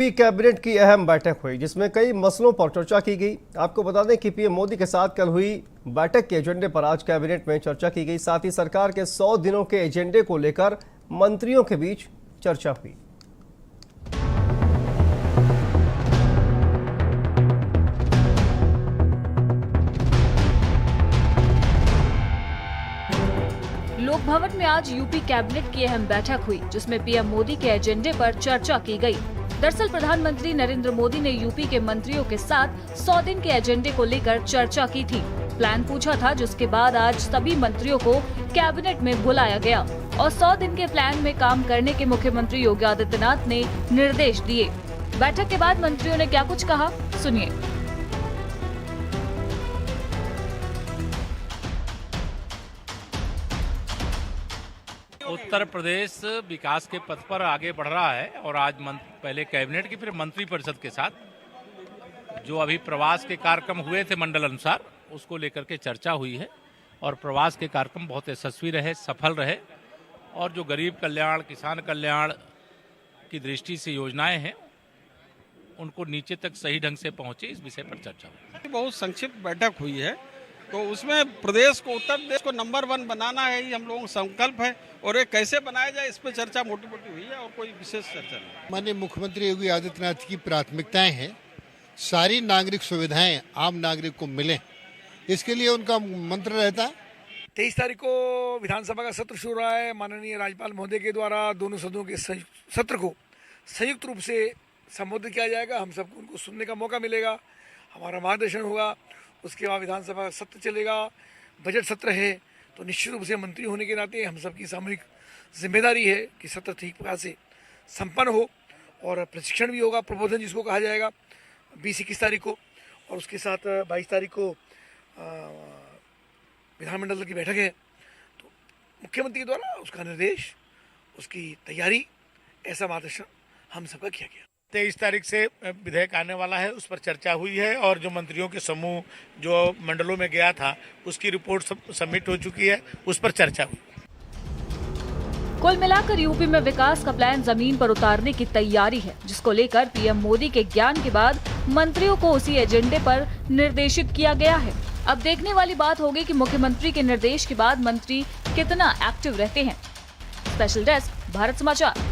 Cabinet की अहम बैठक हुई जिसमें कई मसलों पर चर्चा की गई। आपको बता दें कि पीएम मोदी के साथ कल हुई बैठक के एजेंडे पर आज कैबिनेट में चर्चा की गई। साथ ही सरकार के 100 दिनों के एजेंडे को लेकर मंत्रियों के बीच चर्चा हुई। लोक भवन में आज यूपी कैबिनेट की अहम बैठक हुई जिसमें पीएम मोदी के एजेंडे पर चर्चा की गई। दरअसल प्रधानमंत्री नरेंद्र मोदी ने यूपी के मंत्रियों के साथ 100 दिन के एजेंडे को लेकर चर्चा की थी। प्लान पूछा था जिसके बाद आज सभी मंत्रियों को कैबिनेट में बुलाया गया और 100 दिन के प्लान में काम करने के मुख्यमंत्री योगी आदित्यनाथ ने निर्देश दिए। बैठक के बाद मंत्रियों ने क्या कुछ कहा, सुनिए। उत्तर प्रदेश विकास के पथ पर आगे बढ़ रहा है और आज पहले कैबिनेट की फिर मंत्री परिषद के साथ जो अभी प्रवास के कार्यक्रम हुए थे मंडल अनुसार उसको लेकर के चर्चा हुई है और प्रवास के कार्यक्रम बहुत यशस्वी रहे, सफल रहे और जो गरीब कल्याण, किसान कल्याण की दृष्टि से योजनाएं हैं उनको नीचे तक सही ढंग से पहुंचे, इस विषय पर चर्चा हुई। बहुत संक्षिप्त बैठक हुई है तो उसमें प्रदेश को, उत्तर प्रदेश को नंबर 1 बनाना है, ये हम लोगों का संकल्प है और ये कैसे बनाया जाए इस पर चर्चा मोटी मोटी हुई है और कोई विशेष चर्चा नहीं। माननीय मुख्यमंत्री योगी आदित्यनाथ की प्राथमिकताएं हैं सारी नागरिक सुविधाएं आम नागरिक को मिले, इसके लिए उनका मंत्र रहता है। 23 तारीख को विधानसभा का सत्र शुरू रहा है। माननीय राज्यपाल महोदय के द्वारा दोनों सदनों के सत्र को संयुक्त रूप से संबोधित किया जाएगा। हम सबको उनको सुनने का मौका मिलेगा, हमारा मार्गदर्शन होगा। उसके बाद विधानसभा का सत्र चलेगा, बजट सत्र है तो निश्चित रूप से मंत्री होने के नाते हम सबकी सामूहिक जिम्मेदारी है कि सत्र ठीक प्रकार से संपन्न हो और प्रशिक्षण भी होगा, प्रबोधन जिसको कहा जाएगा 20-21 तारीख को और उसके साथ 22 तारीख को विधानमंडल की बैठक है तो मुख्यमंत्री द्वारा उसका निर्देश, उसकी तैयारी, ऐसा मार्गदर्शन हम सबका किया गया। 23 तारीख से विधेयक आने वाला है, उस पर चर्चा हुई है और जो मंत्रियों के समूह जो मंडलों में गया था उसकी रिपोर्ट सबमिट हो चुकी है, उस पर चर्चा हुई। कुल मिलाकर यूपी में विकास का प्लान जमीन पर उतारने की तैयारी है जिसको लेकर पीएम मोदी के ज्ञान के बाद मंत्रियों को उसी एजेंडे पर निर्देशित किया गया है। अब देखने वाली बात होगी कि मुख्यमंत्री के निर्देश के बाद मंत्री कितना एक्टिव रहते हैं। स्पेशल डेस्क, भारत समाचार।